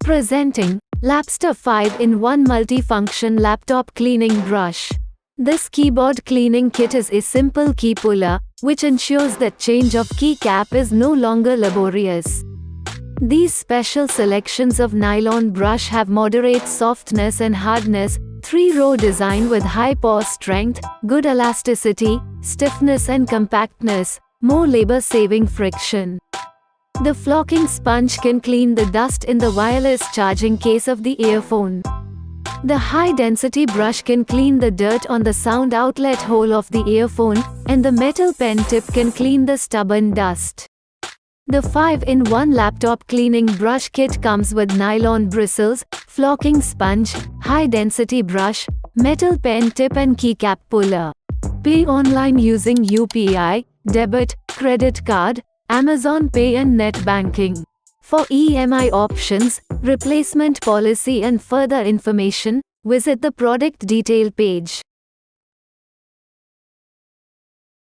Presenting Lapster 5-in-1 Multifunction Laptop Cleaning Brush. This keyboard cleaning kit is a simple key puller, which ensures that change of keycap is no longer laborious. These special selections of nylon brush have moderate softness and hardness, 3-row design with high pore strength, good elasticity, stiffness and compactness, more labor-saving friction. The flocking sponge can clean the dust in the wireless charging case of the earphone. The high-density brush can clean the dirt on the sound outlet hole of the earphone, and the metal pen tip can clean the stubborn dust. The 5-in-1 laptop cleaning brush kit comes with nylon bristles, flocking sponge, high-density brush, metal pen tip and keycap puller. Pay online using UPI, debit, credit card, Amazon Pay and net banking. For EMI options, replacement policy and further information, visit the product detail page.